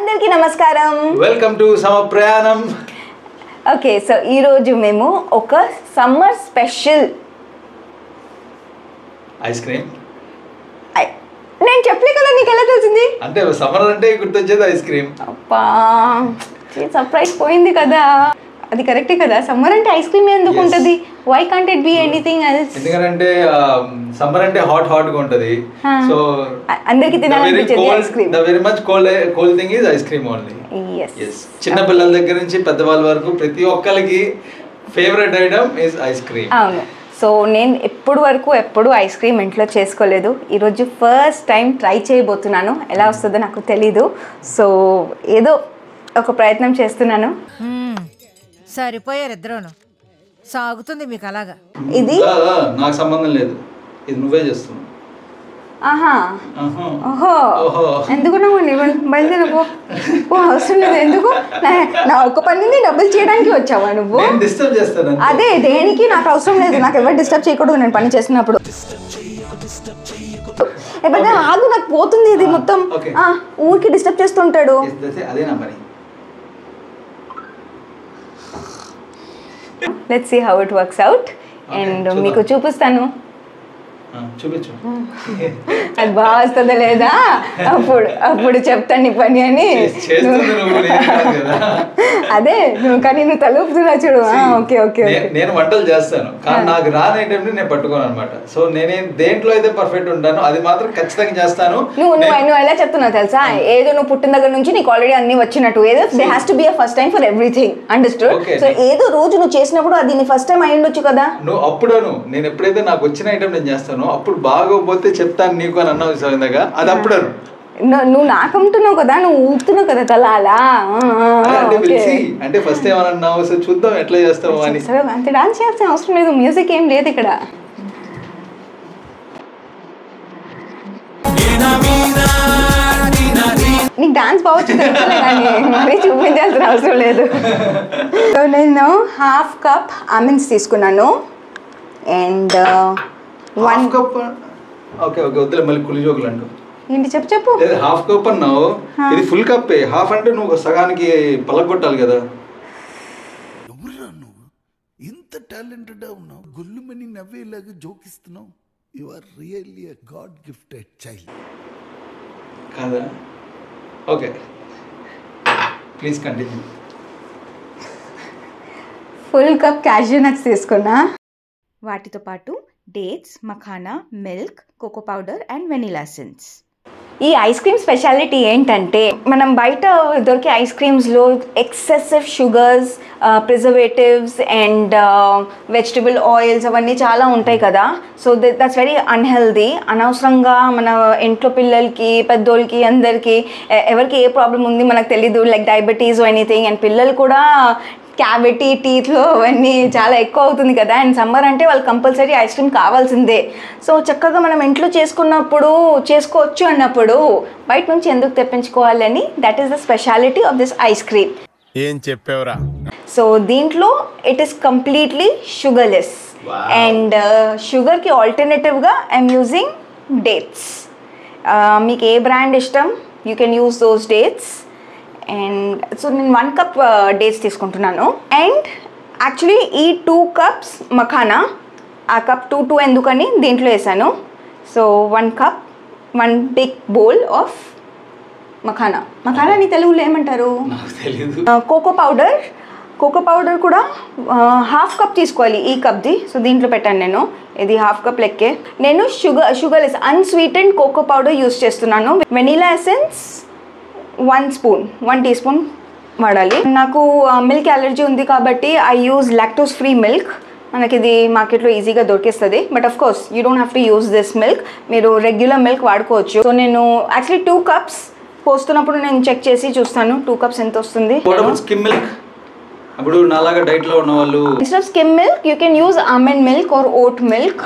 అందరికీ నమస్కారం. Welcome to summer ప్రయాణం. ఓకే, సో ఈరోజు మేము ఒక సమ్మర్ స్పెషల్ ఐస్ క్రీమ్. నేను చెప్పలే కదా, నీకు ఎలా తెలిసింది? అంటే సమ్మర్ అంటే గుర్తొచ్చేది ఐస్ క్రీమ్. అబ్బా, సర్ప్రైజ్ పోయింది కదా. అది కరెక్టే కదా, సమ్మర్ అంటే ఐస్ క్రీమ్ ఎందుకు ఉంటుంది? Why can't it be anything else? ఎందుకంటే సమ్మర్ అంటే హాట్ గా ఉంటది. సో అందరికి తినాలనిపించేది ice cream. The very much cold thing is ice cream only. yes. చిన్న పిల్లల దగ్గర నుంచి పెద్దవాళ్ళ వరకు ప్రతి ఒక్కరికి favourite item is ice cream. అవును. సో నేను ఎప్పుడు ఐస్ క్రీమ్ ఇంట్లో చేసుకోలేదు. ఈరోజు ఫస్ట్ టైం ట్రై చేయబోతున్నాను. ఎలా వస్తుందో నాకు తెలీదు. సో ఏదో ఒక ప్రయత్నం చేస్తున్నాను. సరిపోయారు ఇద్దరును. సాగుతుంది మీకు అలాగా. ఇది నాకు సంబంధం లేదు, ఇది నువ్వే చేస్తున్నావు. ఆహా, ఓహో, ఎందుకు నువ్వు బయలుదేరపో. అవసరం లేదు. ఎందుకు నా ఒక్క పనిని డబ్బులు చేయడానికి వచ్చావా నువ్వు? డిస్టర్బ్ చేస్తాను. అదే, దేనికి నాకు అవసరం లేదు. నాకు ఎవరు డిస్టర్బ్ చేయకూడదు నేను పని చేస్తున్నప్పుడు. ఎప్పుడైనా ఆగు, నాకు పోతుంది ఇది మొత్తం. ఊరికి డిస్టర్బ్ చేస్తుంటాడు. అదే నా పని. Let's see how it works out. And మీకు చూపిస్తాను. చూపించు అది బాగా వస్తుందా లేదా అప్పుడు చెప్తాను నీ పని అని. అదే కానీ నువ్వు తలుపుతున్నా చూడు. Okay okay. నేను వంటలు చేస్తాను కానీ నాకు రాని ఐటమ్ నేను పట్టుకోను అనమాట. సో నేనేం దేంట్లో అయితే పర్ఫెక్ట్ ఉంటానో అది మాత్రం ఖచ్చితంగా చేస్తాను. నువ్వు ఎలా చెప్తున్నావు తెలుసా? ఏదో నువ్వు పుట్టిన దగ్గర నుంచి నీకు ఆల్రెడీ అన్ని వచ్చినట్టు. ఏదో they has to be a first time for everything. Understood? So ఏదో రోజు నువ్వు చేసినప్పుడు అది నీ ఫస్ట్ టైం అయి ఉండొచ్చు కదా. నేను ఎప్పుడైతే నాకు వచ్చిన ఐటమ్ నేను చేస్తాను అప్పుడు బాగోపోతే చెప్తాను నీకు అని అన్నావు సవిందగా. అది అప్పుడు నువ్వు నాకు అమ్ముతున్నావు కదా, నువ్వు ఊపుతున్నావు కదా తల అలా. అంటే ఫస్ట్ ఏమని అన్నావు, సో చూద్దాం ఎట్లా చేస్తావు అని. అంతే, డాన్స్ చేయాల్సిన అవసరం లేదు. మ్యూజిక్ ఏం లేదు ఇక్కడ. నీకు డాన్స్ బావచ్చు కానీ మరీ చూపించాల్సిన అవసరం లేదు. సో నేను హాఫ్ కప్ ఆల్మండ్స్ తీసుకున్నాను. And 1 cup. ఓకే ఓకే, వద్దులే మళ్ళీ కులి జోకులు అంటూ. ఏంటి చెప్పు. హాఫ్ కప్ అన్నావు, ఇది ఫుల్ కప్. హాఫ్ అంటే నువ్వు సగానికి పలగొట్టాలి కదా. ఎవరురా నువ్వు? ఇంత టాలెంటెడ్ ఉన్నావు, గొల్లుమని నవ్వేలాగా జోకిస్తున్నావు. You are really a god gifted child. కాదా? Okay, please continue. Full cup cashew nuts తీసుకున్నా. వాటితో పాటు dates, makhana, milk, cocoa powder and vanilla essence. ఈ ఐస్ క్రీమ్ స్పెషాలిటీ ఏంటంటే మనం బయట దొరికే ఐస్ క్రీమ్స్లో excessive sugars, preservatives and vegetable oils అవన్నీ చాలా ఉంటాయి కదా. So that's very unhealthy. అనవసరంగా మన ఇంట్లో పిల్లలకి, పెద్దోళ్ళకి, అందరికీ ఎవరికి ఏ ప్రాబ్లం ఉంది మనకు తెలీదు, లైక్ డయాబెటీస్ ఎనీథింగ్. అండ్ పిల్లలు కూడా క్యావిటీ, టీత్లో అవన్నీ చాలా ఎక్కువ అవుతుంది కదా. అండ్ సమ్మర్ అంటే వాళ్ళు కంపల్సరీ ఐస్ క్రీమ్ కావాల్సిందే. సో చక్కగా మనం ఇంట్లో చేసుకోవచ్చు అన్నప్పుడు బయట నుంచి ఎందుకు తెప్పించుకోవాలని, that is the speciality of this ice cream. ఏం చెప్పావురా? సో దీంట్లో it is completely sugarless. And షుగర్కి ఆల్టర్నేటివ్గా ఐఎమ్ యూజింగ్ డేట్స్. మీకు ఏ బ్రాండ్ ఇష్టం, you can use those dates. And so నేను 1 కప్ డేట్స్ తీసుకుంటున్నాను. అండ్ యాక్చువల్లీ ఈ 2 కప్స్ మఖానా, ఆ కప్ 2 ఎందుకని దీంట్లో వేసాను. So 1 cup, 1 big bowl of makhana నీ తెలుగులో ఏమంటారు? కోకో పౌడర్ కూడా హాఫ్ కప్ తీసుకోవాలి ఈ కప్ది. సో దీంట్లో పెట్టాను నేను. ఇది హాఫ్ కప్ లెక్కే. నేను sugarless unsweetened cocoa powder use చేస్తున్నాను. వెనిలా ఎసెన్స్ 1 టీ స్పూన్ వాడాలి. నాకు మిల్క్ అలర్జీ ఉంది కాబట్టి I use lactose free milk. మనకి ఇది మార్కెట్లో ఈజీగా దొరికేస్తుంది. But of course you don't have to use this milk. మీరు రెగ్యులర్ మిల్క్ వాడుకోవచ్చు. సో నేను యాక్చువల్లీ 2 కప్స్ పోస్తున్నప్పుడు నేను చెక్ చేసి చూస్తాను 2 కప్స్ ఎంత వస్తుంది. స్కిమ్ మిల్క్ అప్పుడు నాలాగా డైట్ లో ఉన్న వాళ్ళు instead of skim milk you can use almond milk are vote milk.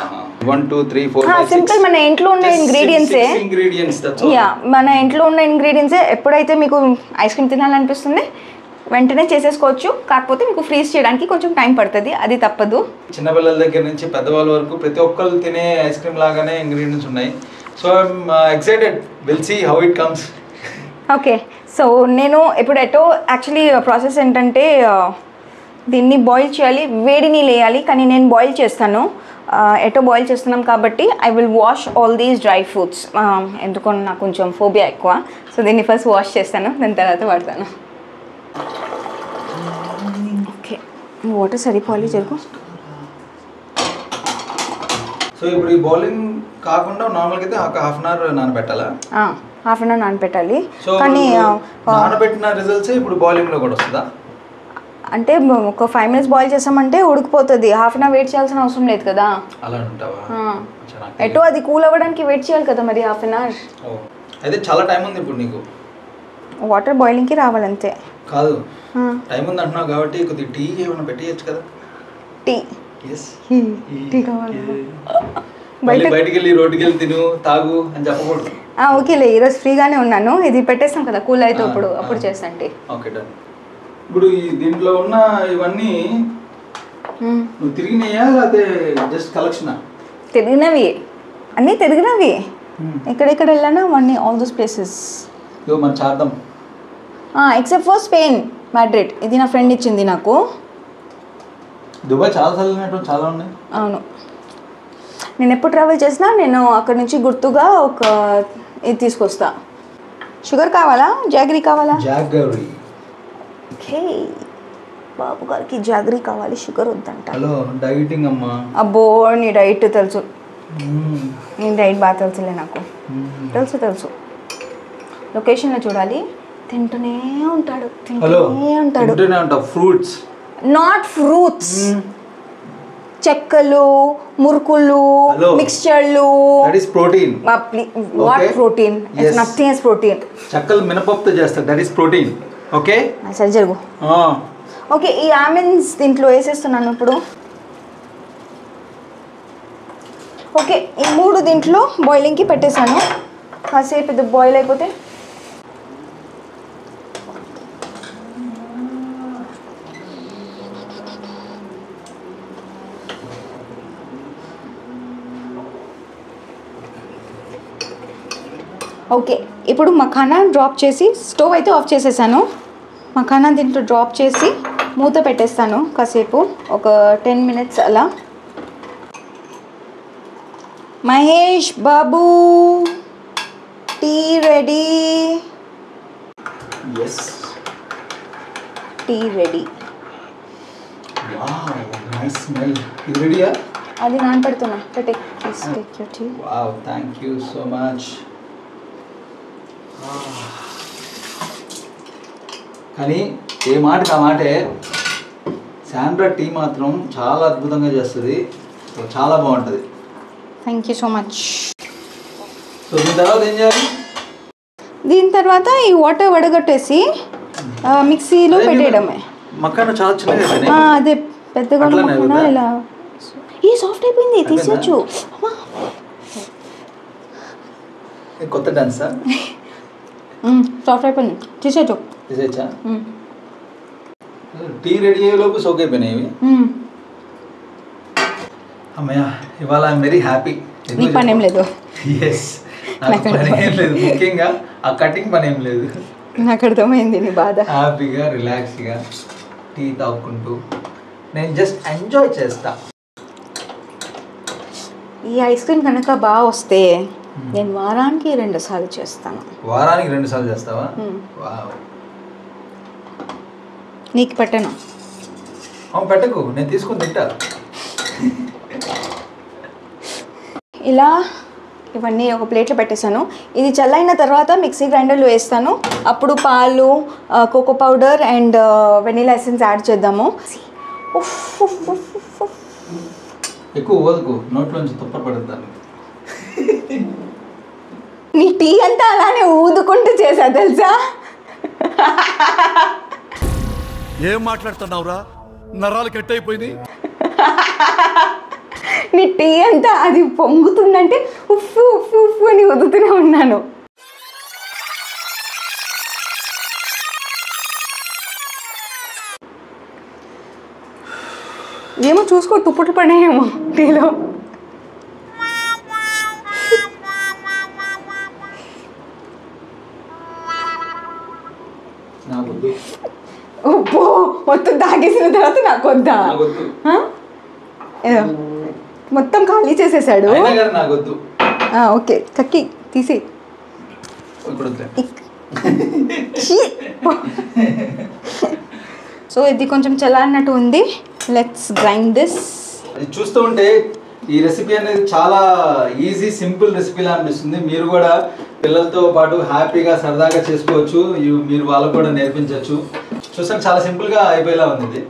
1 2 3 4 5 simple మన ఇంట్లో ఉన్న ఇంగ్రీడియంట్సే. మన ఇంట్లో ఉన్న ఇంగ్రీడియంట్సే. ఎప్పుడైతే మీకు ఐస్ క్రీమ్ తినాలనిపిస్తుంది వెంటనే చేసేసుకోవచ్చు. కాకపోతే మీకు ఫ్రీజ్ చేయడానికి కొంచెం టైం పడుతుంది, అది తప్పదు. చిన్నపిల్లల దగ్గర నుంచి పెద్దవాళ్ళ వరకు ప్రతి ఒక్కరు తినే ఐస్ క్రీమ్ లాగానే ఇంగ్రీడియంట్స్ ఉన్నాయి. So I'm excited, will see how it comes. Okay, so నేను ఇప్పుడు యాక్చువల్లీ ప్రాసెస్ ఏంటంటే దీన్ని బాయిల్ చేయాలి, వేడి నీళ్ళు వేయాలి, కానీ నేను బాయిల్ చేస్తాను. బాయిల్ చేస్తున్నాం కాబట్టి I will wash all these dry fruits. ఎందుకో నాకు కొంచెం ఫోబియా ఎక్కువ, సో దీన్ని ఫస్ట్ వాష్ చేస్తాను, దాని తర్వాత వాడతాను. ఓకే, వాటర్ సరిపోవాలి జరుగు. సో ఇప్పుడు ఈ బౌలింగ్ కాకుండా నార్మల్గా అయితే ఒక హాఫ్ అన్ అవర్ నానబెట్టాలా? హాఫ్ అన్ అవర్ నానబెట్టాలి. సో కానీ నానబెట్టిన రిజల్ట్స్ ఇప్పుడు బౌలింగ్లో కూడా వస్తుందా? అంటే ఒక 5 minutes బాయిల్ చేసామంటే ఉడికిపోతుంది. హాఫ్ అన్ అవర్ వెయిట్ చేయాల్సిన అవసరం లేదు కదా. అలా ఉంటావా? అది కూల్ అవ్వడానికి వెయిట్ చేయాలి కదా మరి హాఫ్ అన్ అవర్. అయితే చాలా టైం ఉంది ఇప్పుడు నీకు. వాటర్ బాయిలింగ్కి రావాలంతే. కాదు, టైం ఉంది అంటున్నావు కాబట్టి కొద్దిగా టీ ఏమైనా పెట్టేయచ్చు కదా. టీ టీ కావాలి. బయటికి వెళ్ళి రోడ్డుకి వెళ్ళి తిను తాగు అని చెప్పకూడదు. ఓకేలే, ఈరోజు ఫ్రీగానే ఉన్నాను. ఇది పెట్టేస్తాం కదా కూల్ అయితే అప్పుడు చేస్తాను టీ. Okay done. ఇప్పుడు ఈ దీంట్లో ఉన్న ఇవన్నీ నువ్వు తిరిగినాయా లేకపోతే జస్ట్ కలెక్షనా? తిరిగినవి అన్నీ తిరిగినవి. ఎక్కడెక్కడ వెళ్ళానా అవన్నీ, ఆల్ దోస్ ప్లేసెస్. ఇగో మనం చేద్దాం. Except for Spain, Madrid. ఇది నా ఫ్రెండ్ ఇచ్చింది నాకు. దుబాయ్ చాలా చదివినట్టు చాలా ఉన్నాయి. అవును, నేను ఎప్పుడు ట్రావెల్ చేసినా నేను అక్కడ నుంచి గుర్తుగా ఒక ఇది తీసుకొస్తా. షుగర్ కావాలా, జాగరీ కావాలా? జాగరీ. ఓకే, బాబు గారికి జాగరీ కావాలి, షుగర్ వద్దంట. హలో, డైటింగ్ అమ్మా. అబ్బో, నీ డైట్ తెలుసు. నీ డైట్ బాగా తెలుసులే నాకు. తెలుసు. లొకేషన్లో చూడాలి. తింటూనే ఉంటాడు. ఫ్రూట్స్, నాట్ ఫ్రూట్స్, చెక్కలు, మురుకులు, మిక్స్చర్లు. That is protein. What protein? It's nothing is protein. చెక్కలు మినపప్పుతో చేస్తారు, దట్ ఇస్ ప్రోటీన్. ఓకే, సరే జరుగు. ఓకే, ఈ ఆల్మండ్స్ దీంట్లో వేసేస్తున్నాను ఇప్పుడు. ఓకే, ఈ 3 దీంట్లో బాయిలింగ్కి పెట్టేశాను. కాసేపు ఇది బాయిల్ అయిపోతే ఓకే. ఇప్పుడు మఖానా డ్రాప్ చేసి స్టవ్ అయితే ఆఫ్ చేసేసాను. మఖానా దీంట్లో డ్రాప్ చేసి మూత పెట్టేస్తాను కాసేపు, ఒక 10 minutes అలా. Mahesh Babu, tea ready. Tea ready. Wow, nice smell. ఇది రెడీయా? అది నానపెడుతున్నా, పెట్టే. Please take your tea. Wow, thank you so much. కానీ ఏ మాటకి ఆ మాటే, శాండ్రా టీ మాత్రం చాలా అద్భుతంగా చేస్తుంది, చాలా బాగుంటుంది. Thank you so much. So దీని తర్వాత ఏం చేయాలి? దీని తర్వాత ఈ వాటర్ వడగట్టేసి మిక్సీలో పెట్టేయడమే. మకాన చాలా చిన్నగా, అదే పెద్దగా ఇలా. ఈ సాఫ్ట్ అయిపోయింది, తీసేయచ్చు. కొత్త డాన్సా? సాఫ్ట్ అయిపోయింది, తీసేయచ్చు. తీసేయచ్చా? టీ రెడీ అయ్యేలోపు సోక్ అయిపోయినాయి. అమ్మయ్య, ఇవాళ ఐఎమ్ వెరీ హ్యాపీ. నీకు పని ఏం లేదు? ఎస్, నాకు పని ఏం లేదు. ముఖ్యంగా ఆ కటింగ్ పని ఏం లేదు. నాకు అర్థమైంది నీ బాధ. హ్యాపీగా రిలాక్స్గా టీ తాగుకుంటూ నేను జస్ట్ ఎంజాయ్ చేస్తా. ఈ ఐస్ క్రీమ్ కనుక బాగా వస్తే నేను వారానికి 2 సార్లు చేస్తాను. వారానికి 2 సార్లు చేస్తావా? వావ్. నీకు పెట్టను. పెట్టకు, నేను తీసుకుని తింటా. ఇలా ఇవన్నీ ఒక ప్లేట్లో పెట్టేశాను. ఇది చల్లైన తర్వాత మిక్సీ గ్రైండర్లో వేస్తాను. అప్పుడు పాలు, cocoa powder and vanilla essence add చేద్దాము. ఎక్కువ ఓదుకు, నోట్లోంచి తుప్ప పడుతుంది. నీ టీ అంతా అలానే ఊదుకుంటూ చేసా తెలుసా? ఏం మాట్లాడుతున్నావురా? నరాలు కట్ అయిపోయింది. నీ టీ అంతా అది పొంగుతుందంటే ఉఫ్ఫు ఉఫ్ఫు ఉఫ్ఫు అని ఊదుతూనే ఉన్నాను. ఏమో చూసుకో, తుప్పట్లు పడినాయేమో టీలో. వద్దు. ఉప్పు మొత్తం తాగేసిన తర్వాత నాకు వద్దా? నాకు వద్దు. ఏదో మొత్తం ఖాళీ చేసేసాడు. అయినా కానీ నాకు వద్దు. ఓకే కక్కి తీసి. ఇప్పుడు వద్దు. సో ఇది కొంచెం చల్లారినట్టు ఉంది. Let's grind this. ఇది చూస్తూ ఉంటే ఈ రెసిపీ అనేది చాలా ఈజీ సింపుల్ రెసిపీలా అనిపిస్తుంది. మీరు కూడా పిల్లలతో పాటు హ్యాపీగా సరదాగా చేసుకోవచ్చు. మీరు వాళ్ళకు కూడా నేర్పించవచ్చు. చూసాను చాలా సింపుల్గా అయిపోయేలా ఉంది ఇది.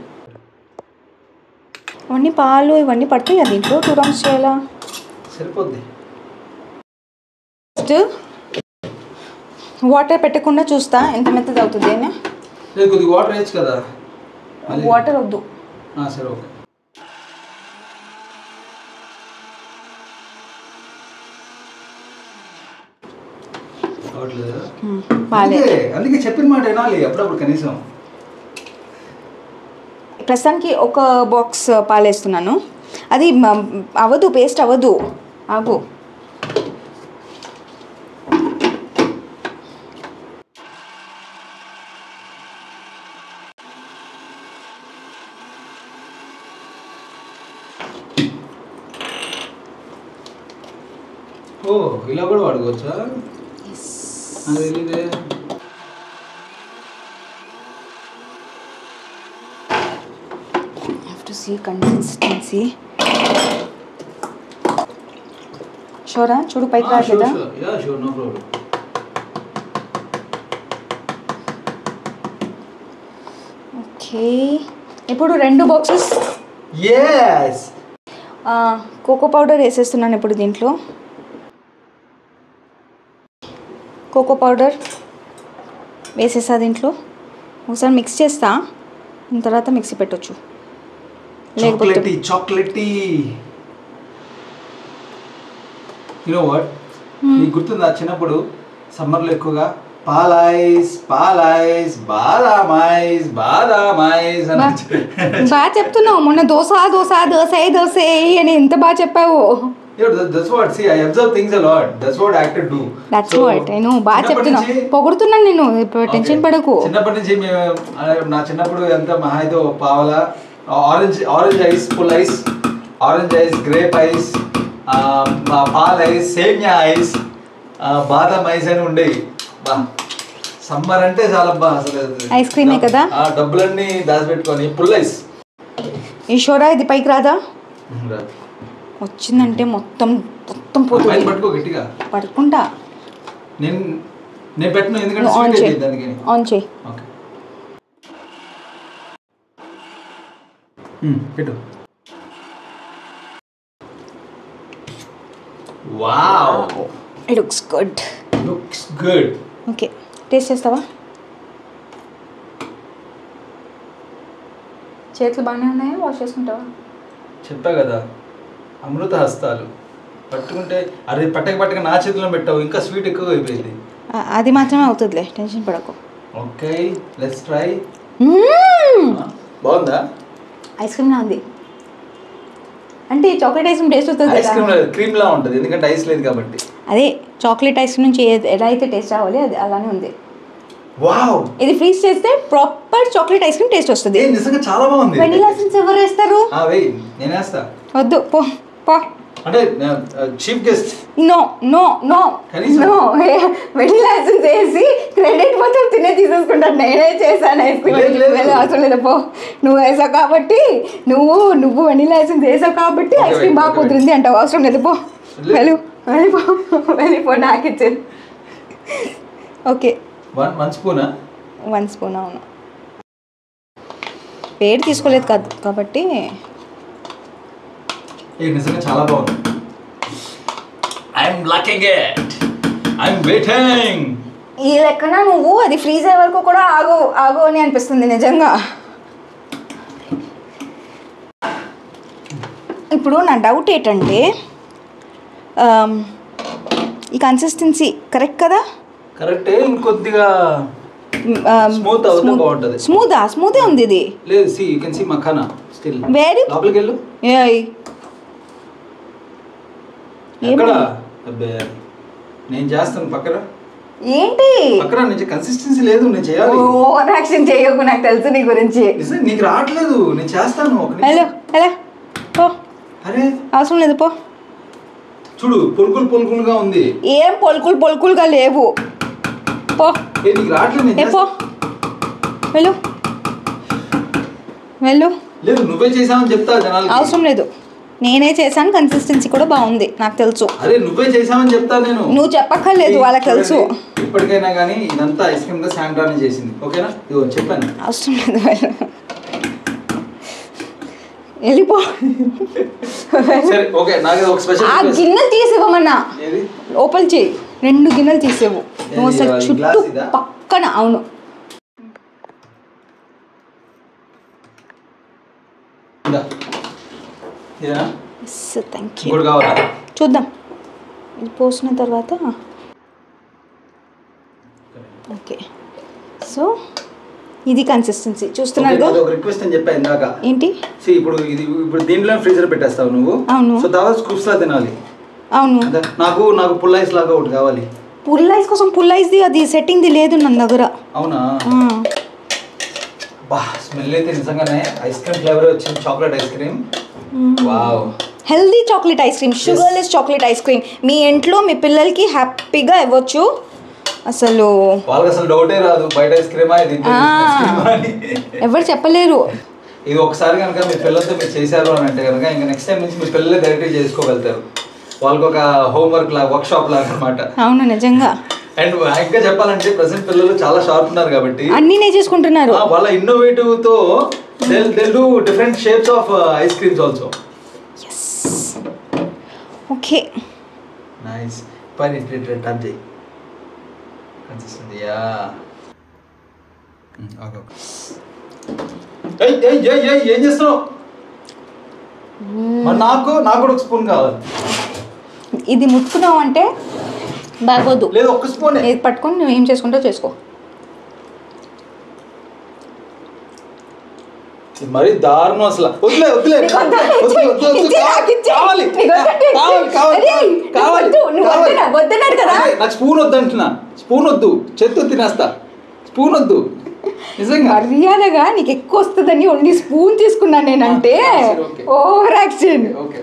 ఇవన్నీ పాలు ఇవన్నీ పడతాయి కదా దీంట్లో. 2 rounds చేయాలా? సరిపోద్ది. ఫస్ట్ వాటర్ పెట్టకుండా చూస్తా ఎంత మెత్తది అవుతుంది అని. లేదు కొద్దిగా వాటర్ వేయచ్చు కదా. వాటర్ వద్దు. సరే ఓకే. అందుకే చెప్పిన మాట వినాలి అప్పుడప్పుడు కనీసం. ప్రస్తుతానికి ఒక బాక్స్ పాలేస్తున్నాను. అది అవ్వదు, పేస్ట్ అవ్వదు. ఆగు. ఓ ఇలా కూడా వాడుకోవచ్చా? అది తెలీదే. కన్సిస్టెన్సీ షూరా? చూడు పైకి రావట్లేదా? Sure no problem. ఓకే ఇప్పుడు 2 బాక్సెస్ కోకో పౌడర్ వేసేస్తున్నాను. ఇప్పుడు దీంట్లో కోకో పౌడర్ వేసేసా. దీంట్లో ఒకసారి మిక్స్ చేస్తా, తర్వాత మిక్సీ పెట్టొచ్చు. Chocolatey chocolatey. You know what, నీకు గుర్తుందా చిన్నప్పుడు సమ్మర్లో ఎక్కువగా పాలైస్ పాలైస్ బాదామైస్ బాదామైస్ అని బాగా చెప్తున్నావు. మొన్న దోశ దోశ దోశ దోశ అని ఎంత బాగా చెప్పావు. That's what, see, I observe things a lot. That's what actors do. That's what I know. బాగా చెప్తున్నా, పొగుడుతున్నాను నేను. టెన్షన్ పడకు. చిన్నప్పటి నుంచి నా చిన్నప్పుడు ఎంత మహా అయితే పావలా orange ice, full ice, orange ice, grape ice, పాల్ ఐస్, సేమియా ఐస్, బాదం ఐస్ అని ఉండేవి. సమ్మర్ అంటే చాలా అసలు ఐస్ క్రీమే కదా. డబ్బులన్నీ దాచిపెట్టుకొని ఫుల్ ఐస్. ఈశ్వరా ఇది పైకి రాదా? వచ్చిందంటే మొత్తం మొత్తం పోతుంది. పట్టుకో గట్టిగా. పట్టుకుంటా. నేను పెట్టను ఎందుకంటే ఆన్ చేయి. ఓకే పెట్టు. Wow, looks good. Looks good. Okay taste చేస్తావా? చేతులు బాగానే ఉన్నాయా? వాష్ చేసుకుంటావా? చెప్పా కదా అమృత హస్తాలు. పట్టుకుంటే అరే పట్టక నా చేతిలో పెట్టావు, ఇంకా స్వీట్ ఎక్కువ అయిపోయింది. అది మాత్రమే అవుతుందిలే, టెన్షన్ పడకు. Okay let's try. బాగుందా? ఐస్ క్రీమ్ లా ఉంది. అంటే చాక్లెట్ ఐస్ క్రీమ్ టేస్ట్ వస్తుంది. ఐస్ క్రీమ్ క్రీమ్ లా ఉంటుంది ఎందుకంటే ఐస్ లేదు కాబట్టి. అదే చాక్లెట్ ఐస్ క్రీమ్ నుంచి ఎలా అయితే టేస్ట్ రావాలి అది అలానే ఉంది. వావ్, ఇది ఫ్రీజ్ చేస్తే proper chocolate ice cream taste వస్తుంది. నిజంగా చాలా బాగుంది. వెనిలా ఎసెన్స్ ఎవరు వేస్తారు? వెయ్ నేను వేస్తా. వద్దు పో పో. అంటే chief guest. No no no no. Vanilla essence వేసి క్రెడిట్ మొత్తం తినే తీసేసుకుంటాను. నేనే చేశాను ఐస్ క్రీమ్. అవసరం లేదు పో. నువ్వు వేసావు కాబట్టి నువ్వు వెనిలా ఎసెన్స్ వేసావు కాబట్టి ఐస్ క్రీమ్ బాగా కుదిరింది అంటావు. అవసరం లేదు పో. వెళ్ళిపో నాకు ఇచ్చేది. ఓకే 1 స్పూనా? 1 స్పూన్. అవును, పేరు తీసుకోలేదు కాదు కాబట్టి. నిజంగా చాలా బాగుంది. I'm lacking it. I'm waiting. ఈ లెక్కన నువ్వు అది ఫ్రీజ్ అయ్యే వరకు కూడా ఆగు అని అనిపిస్తుంది నిజంగా. ఇప్పుడు నా డౌట్ ఏంటంటే ఈ కన్సిస్టెన్సీ కరెక్ట్ కదా? కరెక్టే. ఇంకొద్దిగా స్మూత్ అవుతే బాగుంటది. స్మూతే ఉంది ఇది. లేదు see you can see makhana still. Very లోపలికి వెళ్ళు. ఎక్కడ? అబ్బే నేను చేస్తాను పక్కన. ఏంటి అక్కడ నుంచి కన్సిస్టెన్సీ లేదు, నేను చేయాలి. ఓవర్ యాక్షన్ చేయకు, నాకు తెలుసు నీ గురించి. నిజం నీకు రావట్లేదు, నేను చేస్తాను. హలో ఎలా పో, అరే అవసరం లేదు పో. చూడు పొలుకులుగా ఉంది. ఏం పొలుకులుగా లేవు, పో. నీకు రావట్లేదు. పో వెళ్ళు వెళ్ళు. లేదు నువ్వే చేసావని చెప్తా జనాలు. అవసరం లేదు, నేనే చేశాను. కన్సిస్టెన్సీ కూడా బాగుంది, నాకు తెలుసు. అరే నువ్వే చేసావని చెప్తా నేను. నువ్వు చెప్పక్కర్లేదు, వాళ్ళకి తెలుసు. ఇప్పటికైనా కానీ ఇదంతా ఐస్ క్రీమ్ గా శాండ్రాని చేసింది, ఓకేనా? ఇదిగో చెప్పాను. అవసరం లేదు, వెళ్ళిపో. సరే ఓకే, నాకు ఒక స్పెషల్. ఆ గిన్నెలు తీసివ్వమన్నా, లోపల చేయి. 2 గిన్నెలు తీసేవు నువ్వు అసలు చుట్టూ పక్కన. అవును థ్యాంక్ యూ. చూద్దాం ఇది పోసిన తర్వాత. ఓకే సో ఇది కన్సిస్టెన్సీ చూస్తున్నారు. రిక్వెస్ట్ అని చెప్పా ఇందాక. ఏంటి? ఇప్పుడు దీంట్లో ఫ్రీజర్ పెట్టేస్తావు నువ్వు. అవును. సో తర్వాత స్కూప్స్ లా తినాలి. అవును. నాకు పుల్ ఐస్ లాగా ఒకటి కావాలి. పుల్ ఐస్ కోసం పుల్ ఐస్ది అది సెట్టింగ్ది లేదు నా దగ్గర. అవునా? బా స్మెల్ అయితే నిజంగానే ఐస్ క్రీమ్ ఫ్లేవర్ వచ్చింది, chocolate ice cream. Wow, healthy chocolate ice cream, sugarless chocolate ice cream. మీ ఇంట్లో మీ పిల్లలకి హ్యాపీగా ఇవ్వచ్చు. అసలు వాళ్ళకి అసలు డౌటే రాదు బయట ఐస్ క్రీమా ఇది ఎవరు చెప్పలేరు. ఇది ఒకసారి కనుక మీ పిల్లలతో మీరు చేశారు అని అంటే కనుక ఇంకా నెక్స్ట్ టైం నుంచి మీ పిల్లలే డైరెక్ట్గా చేసుకోగలుగుతారు. వాళ్ళకి ఒక హోంవర్క్ లాగా, వర్క్ షాప్ లాగా అనమాట. అవును నిజంగా. అండ్ ఇంకా చెప్పాలంటే ప్రెసెంట్ పిల్లలు చాలా షార్ప్ ఉన్నారు కాబట్టి అన్నీ నేర్చేసుకుంటున్నారు. వాళ్ళ ఇన్నోవేటివ్ తో they'll do different shapes of ice creams also. Yes. Okay. Nice. Fine, it turn చేయి. Consistent. Yeah. Okay. ఏం చేస్తున్నావు? మరి నాకు కూడా ఒక స్పూన్ కావాలి. ఇది ముట్టుకున్నావు అంటే బాగోదు. లేదు ఒక్క స్పూన్. ఇది పట్టుకొని నువ్వు ఏం చేసుకుంటావు చేసుకో. మరి దారుణం అసలు. వద్దులే నాకు స్పూన్ వద్దు అంటున్నా. స్పూన్ వద్దు, చేత్తో తినేస్తా. స్పూన్ వద్దు నిజంగా. మర్యాదగా నీకు ఎక్కువ వస్తుందని ఓన్లీ స్పూన్ తీసుకున్నాను నేనంటే ఓవర్ యాక్షన్. ఓకే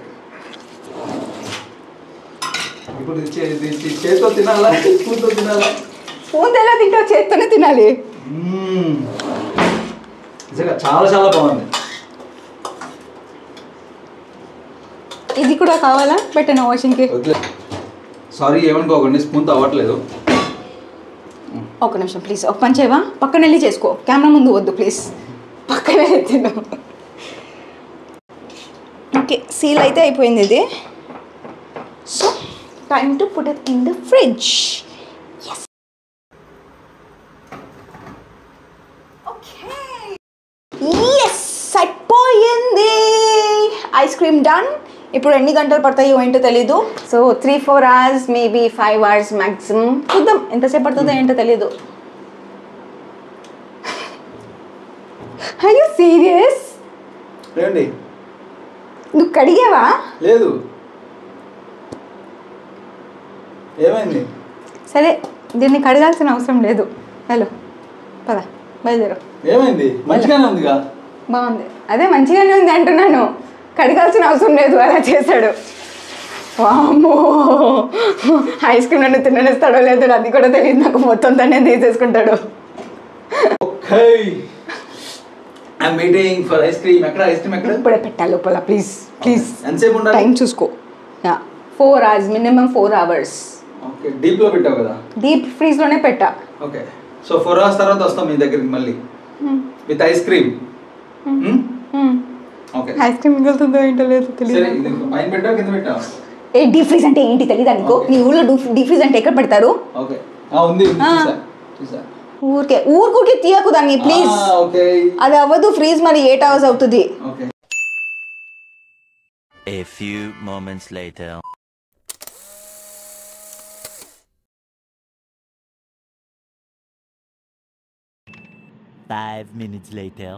ఇప్పుడు చేత్తో తినాలా స్పూన్తో తినాలా? స్పూన్ ఎలా తింటావు? చేత్తోనే తినాలి. నిజంగా చాలా చాలా బాగుంది. ఇది కూడా కావాలా? పెట్టను వాషింగ్కి. సారీ ఏమనుకోకండి, స్పూన్తో అవ్వట్లేదు. ఒక నిమిషం ప్లీజ్, ఒక పని చేయవా? పక్కన వెళ్ళి చేసుకో, కెమెరా ముందు వద్దు ప్లీజ్, పక్కన తిను. ఓకే సీల్ అయితే అయిపోయింది ఇది. So time to put it in the fridge. అయిపోయింది ఐస్ క్రీమ్ డన్. ఇప్పుడు ఎన్ని గంటలు పడతాయో ఏంటో తెలీదు. So 3-4 hours, maybe 5 hours maximum. చూద్దాం ఎంతసేపు పడుతుందో ఏంటో తెలీదు. Are you serious? ఏంటి నువ్వు కడిగావా? లేదు. ఏమైంది? సరే దీన్ని కడగాల్సిన అవసరం లేదు. హలో పద బయలుదేరు. ఏమైంది? మంచిగానే ఉందిగా. బాగుంది, అదే మంచిగానే ఉంది అంటున్నాను. కడగాల్సిన అవసరం లేదు, అలా చేశాడు. వామ్మో, ఐస్ క్రీమ్ నన్ను తిననిస్తాడో లేదో అది కూడా తెలియదు నాకు. మొత్తం తనే తీసేసుకుంటాడు. ఇప్పుడే పెట్టాలి లోపల. ప్లీజ్ ప్లీజ్ టైం చూసుకో. 4 hours, minimum 4 hours. Okay deep లో పెట్టావు కదా? డీప్ ఫ్రీజ్ లోనే పెట్టా. ఓకే సో 4 hours తర్వాత వస్తాం మీ దగ్గరికి మళ్ళీ with ice cream. Okay ice cream మిగులుతుందో ఏంటో లేదు తెలియదు. సరే ఇది పైన పెట్టావు కింద పెట్టావు? ఏ డీప్ ఫ్రీజ్ అంటే ఏంటి తెలీదా నీకు? నీ ఊళ్ళో డీప్ ఫ్రీజ్ అంటే ఎక్కడ పెడతారు? ఓకే ఉంది చూసా. ఊరికే తీయకు దాన్ని ప్లీజ్. ఓకే అది అవ్వదు ఫ్రీజ్, మరి 8 hours అవుతుంది. Okay. A few moments later. Five minutes later.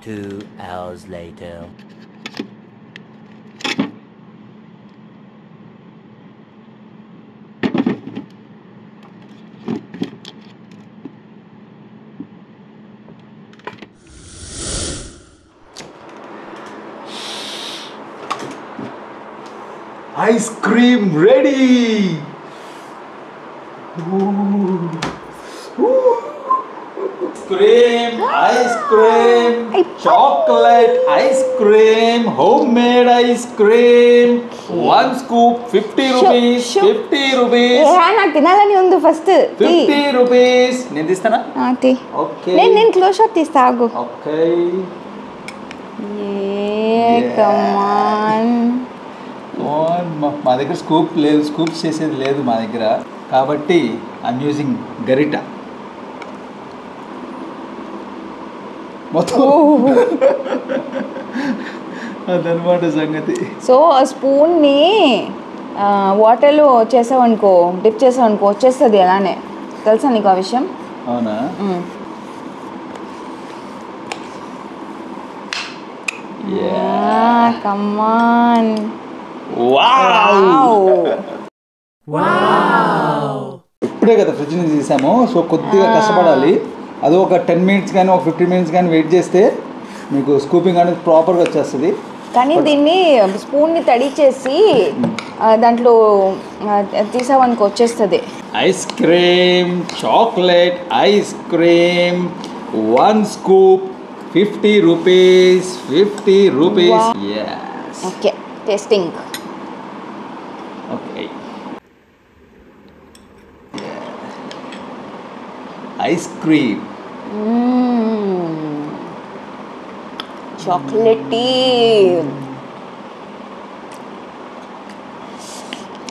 2 hours later. Ice cream ready. Ice cream, chocolate ice cream, homemade ice cream. 1 scoop 50 rupees. 50 rupees. నాకు తినాలని ఉంది ఫస్ట్. 50 rupees. నేను తీస్తానా? ఓకే. నేను close shot తీస్తా ఆగు. Okay. కమాన్. మా దగ్గర స్కూప్ లేదు, స్కూప్స్ చేసేది లేదు మా దగ్గర, కాబట్టి ఐఎమ్ యూజింగ్ గరిట. మొత్తం అదనమాట సంగతి. సో ఆ స్పూన్ని వాటర్లో చేసావనుకో, డిప్ చేసావనుకో వచ్చేస్తుంది అలానే. తెలుసా నీకు ఆ విషయం? అవునా? కమాన్. ఇప్పుడే కదా ఫ్రిడ్జ్ నుంచి తీసాము, సో కొద్దిగా కష్టపడాలి. అది ఒక 10 minutes కానీ ఒక 15 minutes కానీ వెయిట్ చేస్తే మీకు స్కూపింగ్ అనేది ప్రాపర్గా వచ్చేస్తుంది. కానీ దీన్ని స్పూన్ని తడి చేసి దాంట్లో తీసావనుకో వచ్చేస్తుంది. Ice cream, chocolate ice cream, 1 scoop 50 rupees. 50 rupees. Yes. Okay, tasting. Okay. Ice cream. Chocolatey,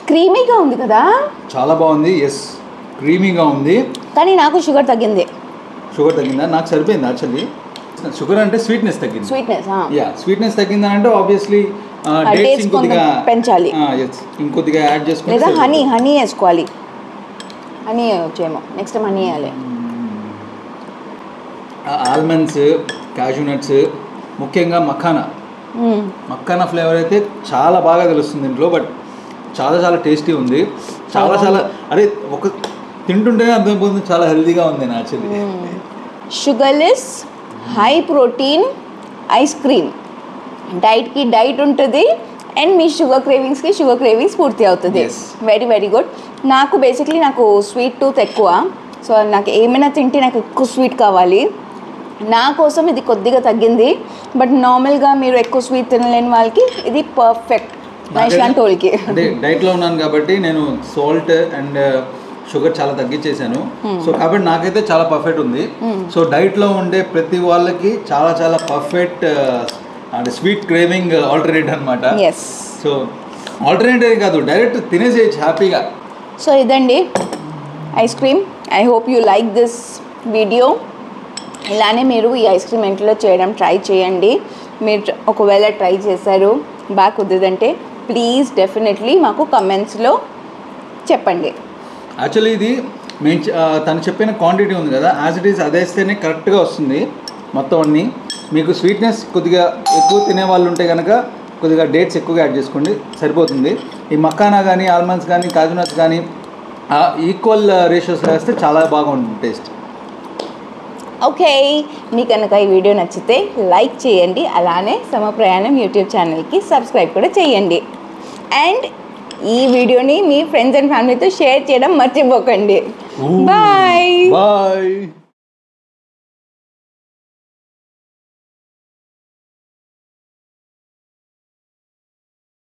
క్రీమీగా ఉంది కదా? చాలా బాగుంది. ఎస్, క్రీమీగా ఉంది. కానీ నాకు షుగర్ తగ్గింది. షుగర్ తగ్గిందా? నాకు సరిపోయింది యాక్చువల్లీ. షుగర్ అంటే స్వీట్నెస్ తగ్గింది. స్వీట్నెస్ తగ్గిందని అంటే ఆబ్వియస్లీ డేట్స్ ఇంకొద్దిగా పెంచాలి. ఇంకొద్దిగా యాడ్ చేసుకుంటే, లేదా హనీ వేసుకోవాలి. హనీ వచ్చేమో, నెక్స్ట్ టైం హనీ వేయాలి. ఆల్మండ్స్, క్యాషూ నట్స్, ముఖ్యంగా మఖానా ఫ్లేవర్ అయితే చాలా బాగా తెలుస్తుంది ఇంట్లో. బట్ చాలా టేస్టీ ఉంది. చాలా అరే ఒక తింటుంటేనే అర్థమైపోతుంది చాలా హెల్తీగా ఉంది actually. Sugarless high protein ice cream. డైట్కి డైట్ ఉంటుంది అండ్ మీ షుగర్ క్రేవింగ్స్ పూర్తి అవుతుంది. Very good. నాకు బేసిక్లీ స్వీట్ టూత్ ఎక్కువ. సో నాకు ఏమైనా తింటే నాకు ఎక్కువ స్వీట్ కావాలి. నా కోసం ఇది కొద్దిగా తగ్గింది. బట్ నార్మల్గా మీరు ఎక్కువ స్వీట్ తినలేని వాళ్ళకి ఇది పర్ఫెక్ట్. ఇలాంటి వాళ్ళకి అంటే డైట్లో ఉన్నాను కాబట్టి నేను సాల్ట్ అండ్ షుగర్ చాలా తగ్గించేసాను. సో కాబట్టి నాకైతే చాలా పర్ఫెక్ట్ ఉంది. సో డైట్లో ఉండే ప్రతి వాళ్ళకి చాలా పర్ఫెక్ట్ అంటే స్వీట్ క్రేవింగ్ ఆల్టర్నేట్ అనమాట. సో ఆల్టర్నేటివ్ కాదు, డైరెక్ట్ తినేసేయచ్చు హ్యాపీగా. సో ఇదండి ice cream. I hope you like this video. ఇలానే మీరు ఈ ఐస్ క్రీమ్ ఇంట్లో చేయడం ట్రై చేయండి. మీరు ఒకవేళ ట్రై చేశారు బాగా కుదరదంటే ప్లీజ్ డెఫినెట్లీ మాకు కమెంట్స్లో చెప్పండి. యాక్చువల్లీ ఇది మేము తను చెప్పిన క్వాంటిటీ ఉంది కదా, యాజ్ ఇట్ ఈస్ అదేస్తేనే కరెక్ట్గా వస్తుంది మొత్తం అన్నీ. మీకు స్వీట్నెస్ కొద్దిగా ఎక్కువ తినే వాళ్ళు ఉంటే కనుక కొద్దిగా డేట్స్ ఎక్కువగా యాడ్ చేసుకోండి, సరిపోతుంది. ఈ మఖానా కానీ, ఆల్మండ్స్ కానీ, కాజు నట్స్ కానీ ఈక్వల్ రేషియోస్లో వేస్తే చాలా బాగుంటుంది టేస్ట్. ఓకే, మీకు కనుక ఈ వీడియో నచ్చితే లైక్ చేయండి. అలానే సమప్రయాణం యూట్యూబ్ ఛానల్కి సబ్స్క్రైబ్ కూడా చేయండి. అండ్ ఈ వీడియోని మీ ఫ్రెండ్స్ అండ్ ఫ్యామిలీతో షేర్ చేయడం మర్చిపోకండి. బాయ్.